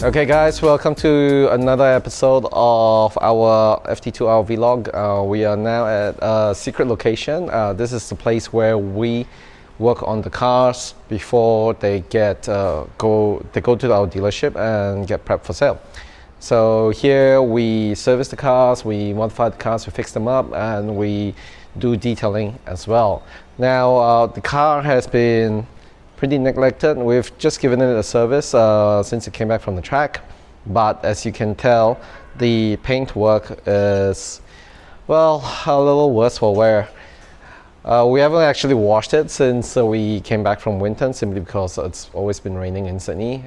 Okay guys, welcome to another episode of our FD2R vlog. We are now at a secret location. This is the place where we work on the cars before they go to our dealership and get prepped for sale. So here we service the cars, we modify the cars, we fix them up, and we do detailing as well. Now the car has been pretty neglected. We've just given it a service since it came back from the track, but as you can tell, the paint work is, well, a little worse for wear. We haven't actually washed it since we came back from Winton, simply because it's always been raining in Sydney.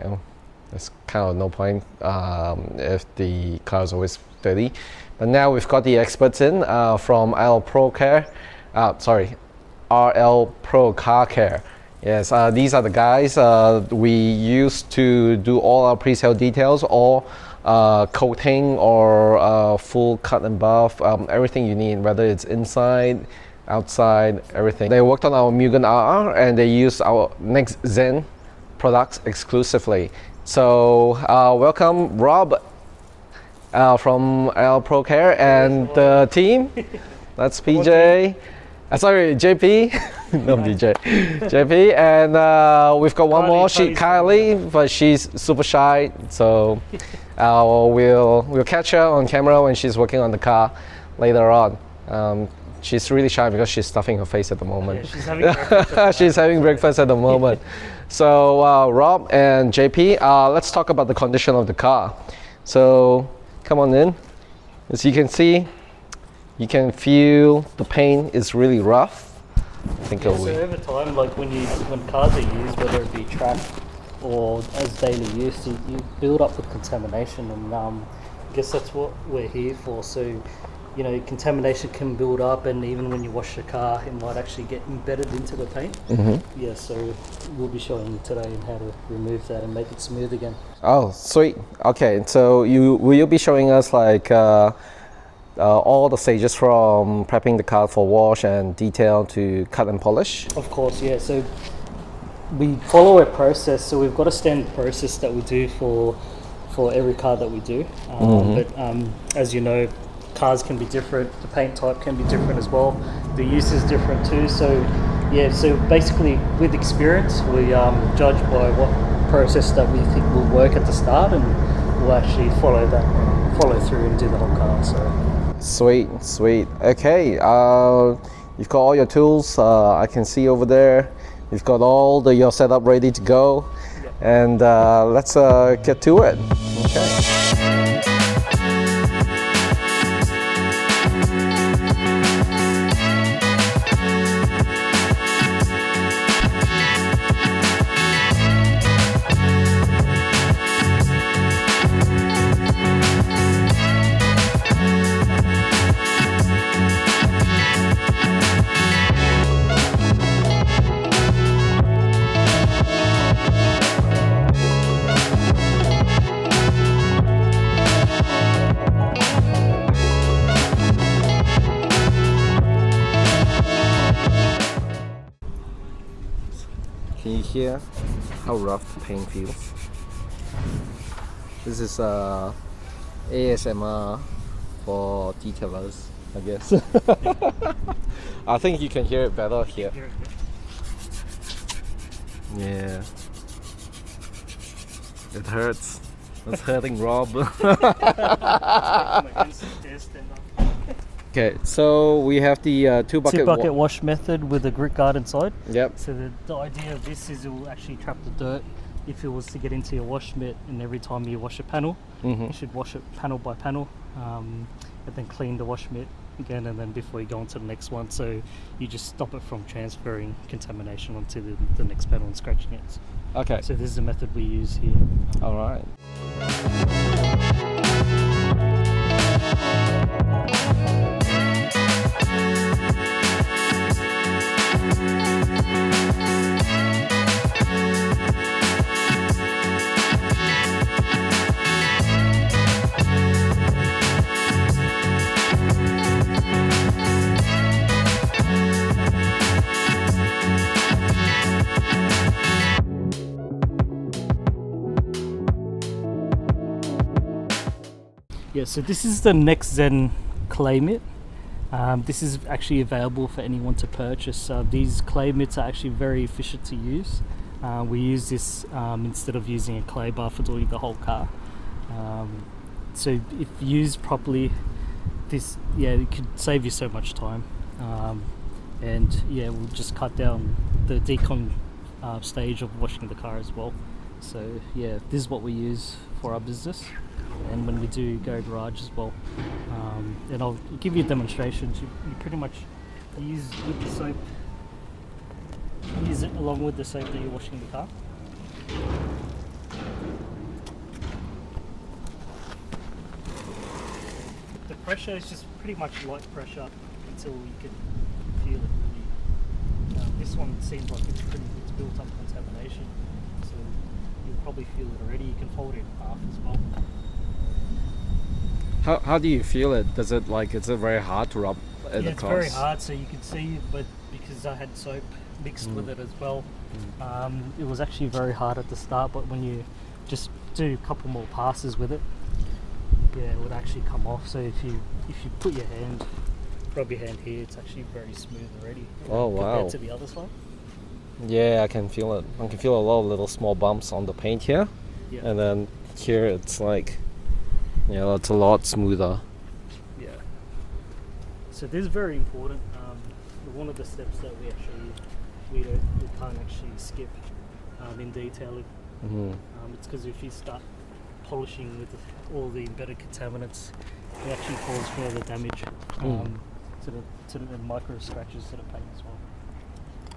There's kind of no point if the car is always dirty. But now we've got the experts in from RL Pro Car Care. Yes, these are the guys we use to do all our pre-sale details, or coating or full cut and buff, everything you need, whether it's inside, outside, everything. They worked on our Mugen RR and they used our Next Zen products exclusively. So welcome Rob from RL Pro Care and the team. That's PJ. Sorry, JP. No, DJ. JP, and we've got one more. Kylie, but she's super shy, so we'll catch her on camera when she's working on the car later on. She's really shy because she's stuffing her face at the moment. Yeah, she's having breakfast. She's having breakfast at the moment. So Rob and JP, let's talk about the condition of the car. So come on in. As you can see, you can feel the paint is really rough. So over time, like when cars are used, whether it be track or as daily use, you build up with contamination, and I guess that's what we're here for. So, you know, contamination can build up, and even when you wash the car, it might actually get embedded into the paint. Mm-hmm. Yeah, so we'll be showing you today how to remove that and make it smooth again. Oh, sweet. Okay, so will you be showing us like all the stages from prepping the car for wash and detail to cut and polish? Of course, yeah. So we follow a process. So we've got a standard process that we do for every car that we do. But as you know, cars can be different. The paint type can be different as well. The use is different too. So yeah. So basically, with experience, we judge by what process that we think will work at the start, and we'll actually follow through and do the whole car. So. Sweet. Okay, you've got all your tools. I can see over there. You've got all your setup ready to go, and let's get to it. Okay. Can you hear how rough the paint feels? This is ASMR for detailers, I guess. I think you can hear it better here. Yeah. It hurts. It's hurting Rob. Okay, so we have the two bucket wash method with a grit guard inside. Yep. So the idea of this is it will actually trap the dirt if it was to get into your wash mitt, and every time you wash a panel, you should wash it panel by panel, and then clean the wash mitt again, and then before you go on to the next one, so you just stop it from transferring contamination onto the next panel and scratching it. Okay. So this is the method we use here. All right. Yeah, so this is the Next Zen clay mitt. This is actually available for anyone to purchase. These clay mitts are actually very efficient to use. We use this instead of using a clay bar for doing the whole car. So if used properly, this it could save you so much time. And we'll just cut down the decon stage of washing the car as well. So this is what we use for our business, and when we do go garage as well. And I'll give you a demonstration. You pretty much use with the soap. Use it along with the soap that you're washing the car. The pressure is just pretty much light pressure until you can feel it really. This one seems like it's built up contamination, so you'll probably feel it already. You can fold it in half as well. How do you feel it? Is it very hard to rub at the it's cars? very hard, so you can see, but because I had soap mixed with it as well, it was actually very hard at the start, but when you just do a couple more passes with it, it would actually come off. So if you put your hand, rub your hand here, it's actually very smooth already. Oh wow! Compared to the other side. Yeah, I can feel it. I can feel a lot of little small bumps on the paint here, and then here it's like, it's a lot smoother. Yeah. So this is very important. One of the steps that we can't actually skip in detailing. It's because if you start polishing with all the embedded contaminants, it actually causes further damage to the micro scratches to the paint as well.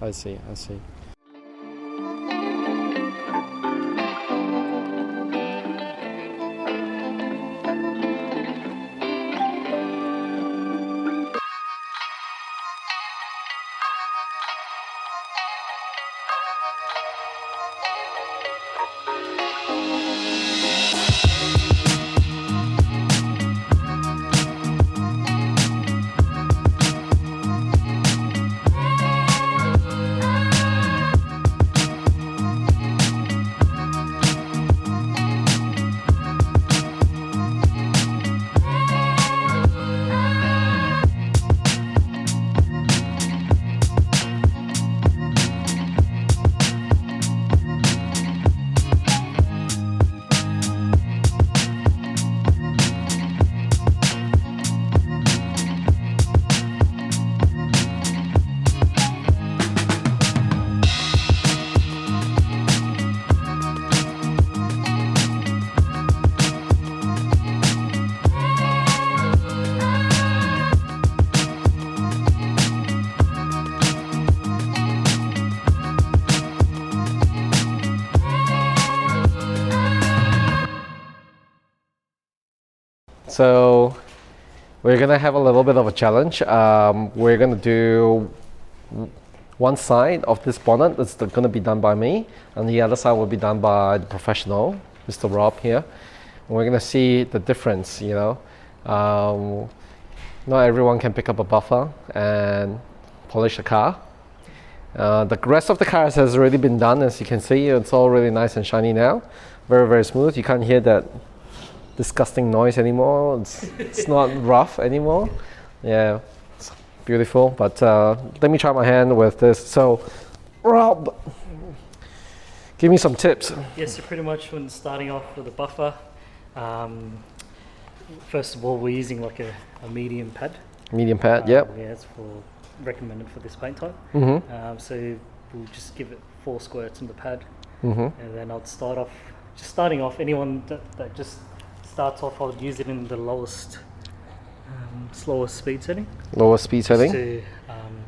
I see. So we're gonna have a little bit of a challenge. We're gonna do one side of this bonnet that's gonna be done by me, and the other side will be done by the professional, Mr. Rob here. And we're gonna see the difference. Not everyone can pick up a buffer and polish a car. The rest of the cars has already been done. As you can see, it's all really nice and shiny now. Very, very smooth. You can't hear that disgusting noise anymore. It's not rough anymore. Yeah, it's beautiful. But let me try my hand with this. So, Rob, give me some tips. Yes, so pretty much when starting off with a buffer, first of all, we're using like a medium pad. Medium pad, yep. Yeah, it's recommended for this paint type. So we'll just give it 4 squirts in the pad, and then I'll starting off, anyone that just starts off, I'll use it in the lowest, slowest speed setting. Lowest speed setting? To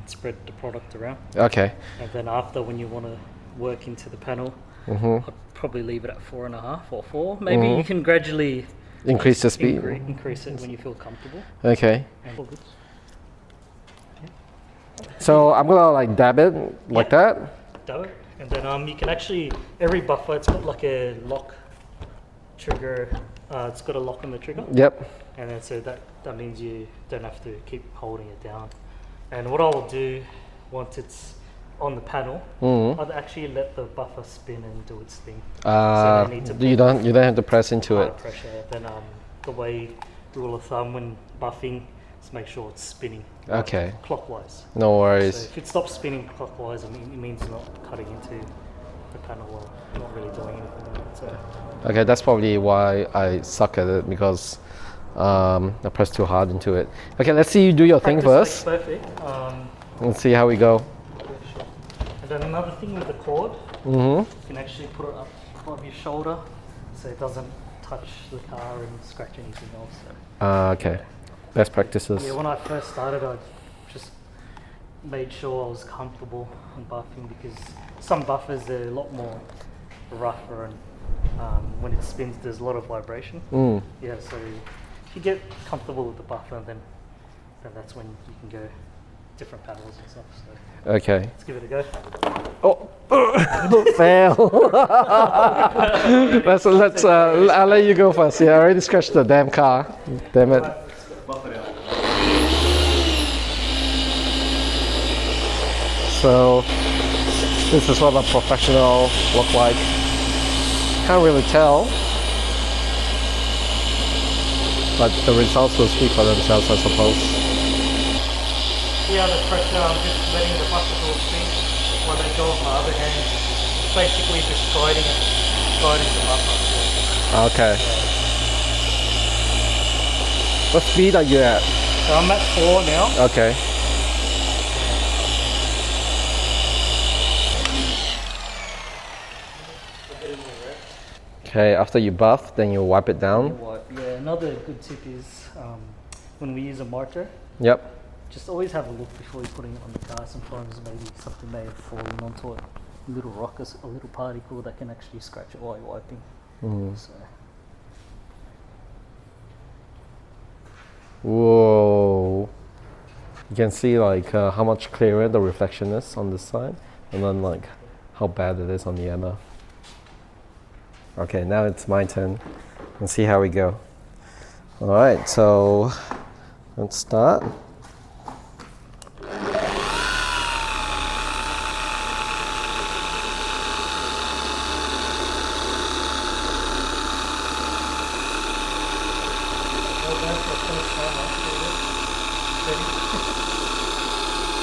spread the product around. Okay. And then after, when you want to work into the panel, I'd probably leave it at 4.5 or 4. Maybe you can gradually increase the speed. Increase it when you feel comfortable. Okay. And all good. So I'm gonna like dab it like that. Dab it, and then you can actually, every buffer, it's got like a lock trigger. It's got a lock on the trigger. Yep. And then so that means you don't have to keep holding it down. And what I will do once it's on the panel, I'll actually let the buffer spin and do its thing. So you don't have to press into it. Pressure. Then the way rule of thumb when buffing is make sure it's spinning Okay. clockwise. No So worries. if it stops spinning clockwise, it means not cutting into the panel or not really doing anything with it. So Okay, that's probably why I suck at it, because I pressed too hard into it. Okay, let's see you do your thing practice first. makes perfect. Let's see how we go. Yeah, sure. And then another thing with the cord, Mm-hmm. you can actually put it up above your shoulder so it doesn't touch the car and scratch anything else. So, Okay. Best practices. yeah, when I first started, I just made sure I was comfortable in buffing, because some buffers are a lot more rougher, and when it spins, there's a lot of vibration. Mm. Yeah, so if you get comfortable with the buffer, then that's when you can go different paddles and stuff. So Okay. let's give it a go. Oh, fail. let's. I'll let you go first. Yeah, I already scratched the damn car. Damn it. So this is what a professional look like. Can't really tell, but the results will speak for themselves, I suppose. See how the pressure, I'm just letting the buffer all spin while they go on my other hand. It's basically just guiding the buffer. Okay. What speed are you at? So I'm at 4 now. Okay. Okay, after you buff, then you wipe it down. Yeah, another good tip is when we use a marker, Yep. just always have a look before you're putting it on the car. Sometimes maybe something may have fallen onto it. A little rock, a little particle that can actually scratch it while you're wiping. So, Whoa. You can see like how much clearer the reflection is on this side, and then like how bad it is on the other. Okay, now it's my turn. Let's see how we go. All right, so let's start.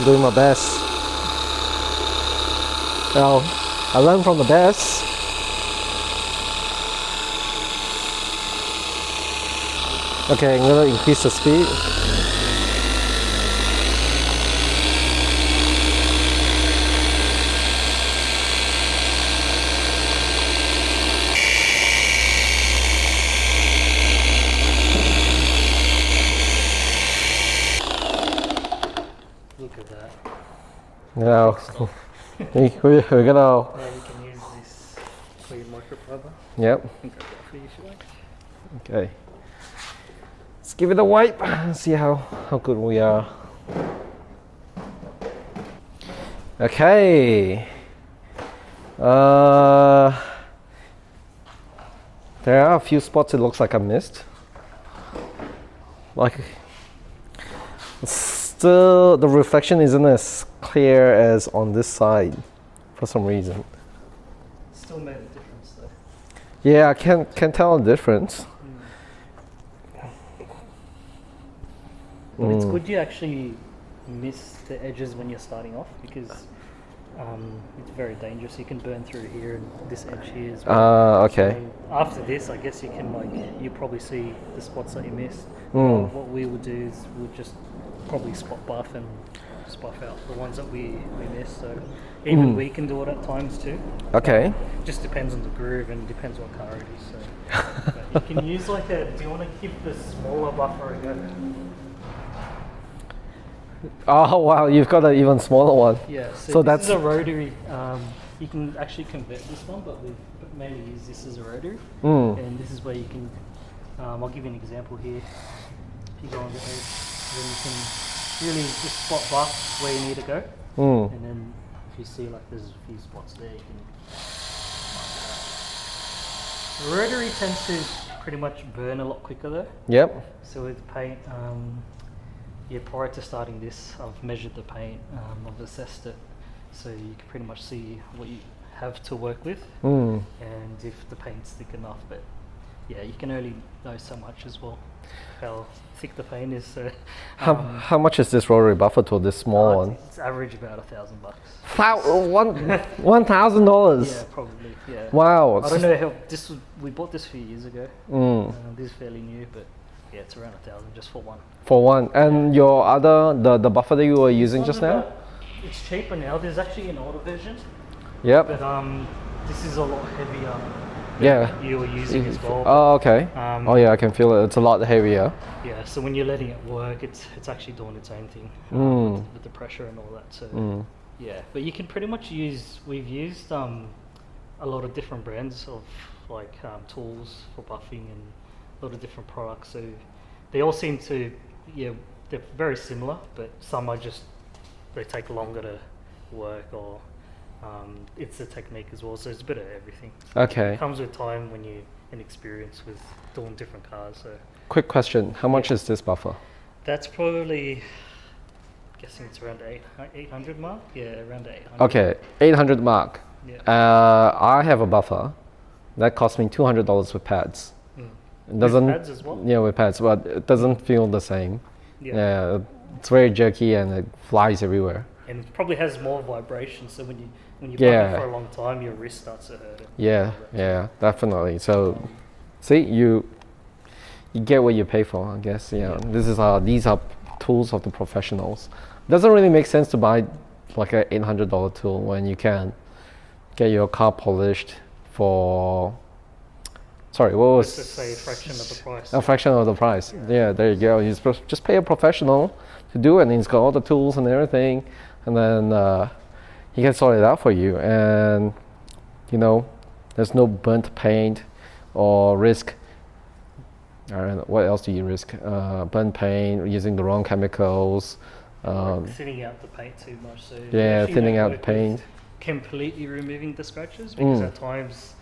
Doing my best. Well, I learned from the best. Okay, I'm gonna increase the speed. look at that. Now, we're gonna. Now you can use this for your microfiber. Yep. I can grab that for you if you like. Okay. Let's give it a wipe and see how good we are. Okay. There are a few spots it looks like I missed. Like, still the reflection isn't as clear as on this side for some reason. Still made a difference though. Yeah, I can tell the difference. But it's good you actually miss the edges when you're starting off, because it's very dangerous. You can burn through here and this edge here as well. Okay. So after this, I guess you can you probably see the spots that you missed. What we would do is we'll just probably spot buff and just buff out the ones that we missed. So even we can do it at times too. Okay. Just depends on the groove and depends what car it is. So but you can use like a. Do you want to give the smaller buffer a go? Oh wow, you've got an even smaller one. Yeah, So this that's is a rotary. You can actually convert this one, but we mainly use this as a rotary. And this is where you can, I'll give you an example here. If you go on the edge, then you can really just spot buff where you need to go. And then if you see like there's a few spots there, you can mark it out. The rotary tends to pretty much burn a lot quicker though. Yep. So with paint, yeah, prior to starting this, I've measured the paint, I've assessed it, so you can pretty much see what you have to work with, and if the paint's thick enough. But yeah, you can only know so much as well. How thick the paint is. So, How much is this rotary buffer tool? This small one? It's average about $1,000. $1,000. Yeah, probably. Yeah. Wow. I don't know how we bought this a few years ago. This is fairly new, but yeah, it's around $1,000 just for one. For one. And your other the buffer that you were using just now? It's cheaper now. There's actually an older version. Yep. But this is a lot heavier. Yeah. You were using as well. Oh, okay. Oh yeah, I can feel it. It's a lot heavier. Yeah. So when you're letting it work, it's actually doing its own thing with the pressure and all that. So yeah. But you can pretty much use. We've used a lot of different brands of like tools for buffing and a lot of different products. So they all seem to they're very similar, but some are just they take longer to work or. It's a technique as well, so it's a bit of everything. Okay. It comes with time when you and experience with doing different cars. So. Quick question: how much is this buffer? That's probably, guessing it's around 800 mark. Yeah, around 800. Okay, 800 mark. Yeah. I have a buffer that cost me $200 with pads. It doesn't. With pads as well? Yeah, with pads, but it doesn't feel the same. Yeah. It's very jerky and it flies everywhere. And it probably has more vibration, so when you buff it for a long time, your wrist starts to hurt. Yeah, definitely. So, see, you get what you pay for, I guess. Yeah. These are tools of the professionals. Doesn't really make sense to buy like a $800 tool when you can get your car polished for. Sorry, what was? Let's just say a fraction of the price. A fraction of the price. Yeah, there you go. You just pay a professional to do it, and he's got all the tools and everything, and then he can sort it out for you. And there's no burnt paint or risk. I don't know, what else do you risk? Burnt paint, using the wrong chemicals. Thinning out the paint too much. So thinning out the paint. Completely removing the scratches, because at times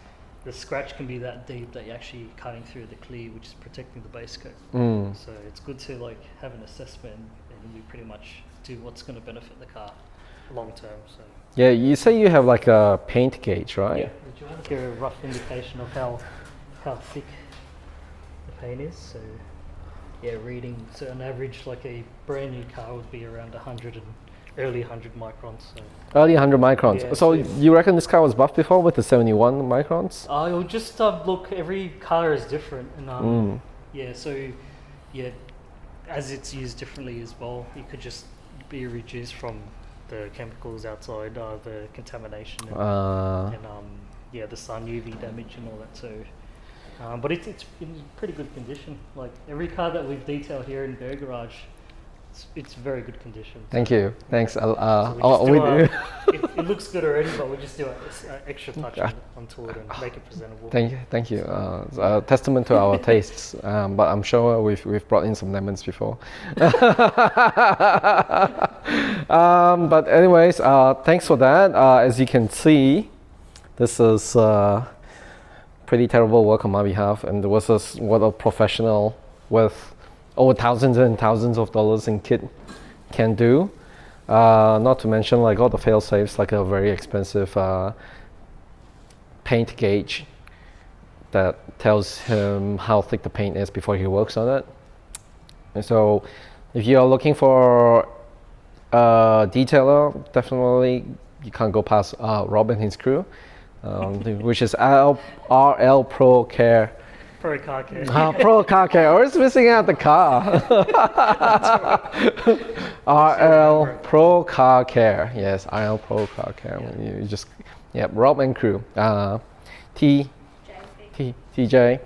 the scratch can be that deep that you're actually cutting through the clear, which is protecting the base coat. So it's good to like have an assessment, and we pretty much do what's going to benefit the car long term. So yeah, you say you have like a paint gauge, right? yeah, would you want to give a rough indication of how thick the paint is? So yeah, reading, so on average, like a brand new car would be around 100 and early 100 microns. So. Early 100 microns. Yeah, so you reckon this car was buffed before with the 71 microns? It will just look, every car is different, and as it's used differently as well, it could just be reduced from the chemicals outside, the contamination, and the sun UV damage and all that. So, but it's in pretty good condition. Like every car that we've detailed here in Bear Garage, it's very good condition. Thank you. Thanks. So it looks good already, but we just do an extra touch onto it and make it presentable. Thank you. It's a testament to our tastes, but I'm sure we've brought in some lemons before. But anyways, thanks for that. As you can see, this is pretty terrible work on my behalf, and there was what a professional with over thousands and thousands of dollars in kit can do. Not to mention like all the fail safes, like a very expensive paint gauge that tells him how thick the paint is before he works on it. And so if you are looking for a detailer, definitely you can't go past Rob and his crew, which is RL Pro Care. Pro Car Care. Pro Car Care. Always missing out the car. RL Pro Car Care. Yes, RL Pro Car Care. Yeah. You just, Rob and crew. TJ, PJ,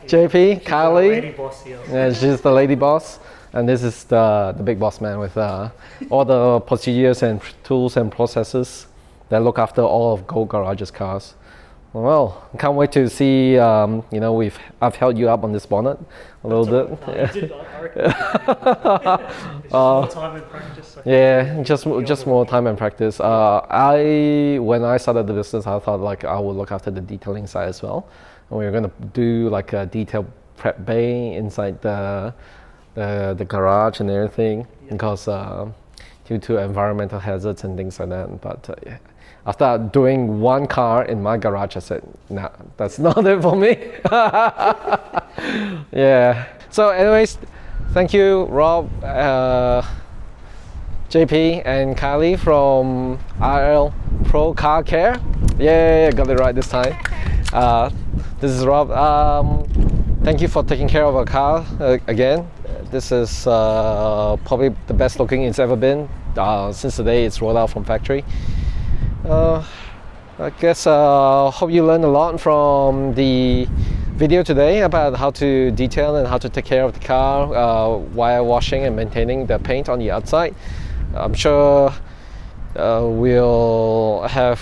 JP, Kylie. Lady boss here. Yeah, she's the lady boss. And this is the big boss man with all the procedures and tools and processes that look after all of Go Garage's cars. Well, I can't wait to see. I've held you up on this bonnet a little bit. More time and practice. Just more time and practice. When I started the business, I thought like I would look after the detailing side as well, and we were gonna do like a detail prep bay inside the garage and everything, because due to environmental hazards and things like that. But yeah. After doing one car in my garage, I said, nah, that's not it for me. Yeah. So anyways, thank you, Rob, JP, and Kylie from RL Pro Car Care. Yeah, got it right this time. This is Rob. Thank you for taking care of our car again. This is probably the best looking it's ever been since the day it's rolled out from factory. I guess hope you learned a lot from the video today about how to detail and how to take care of the car while washing and maintaining the paint on the outside. I'm sure we'll have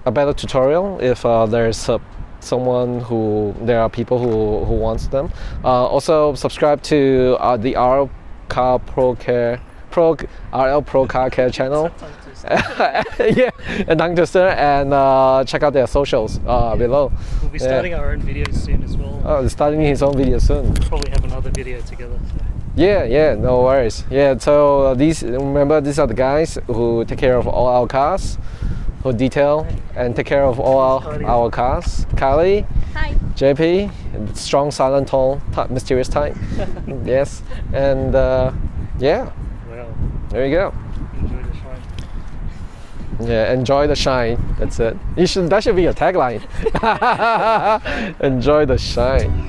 a better tutorial if there's there are people who wants them. Also subscribe to the RL Pro Car Care channel. Yeah, and tongue twister, and check out their socials below. We'll be starting our own videos soon as well. Oh, starting his own video soon. We'll probably have another video together. So. Yeah, no worries. Yeah, so these are the guys who take care of all our cars, who detail and take care of all our cars. Kylie, hi. JP, strong, silent, tall, mysterious type. Yes, and yeah. Well, there you go. enjoy the shine. Yeah, enjoy the shine. That's it. That should be your tagline. Enjoy the shine.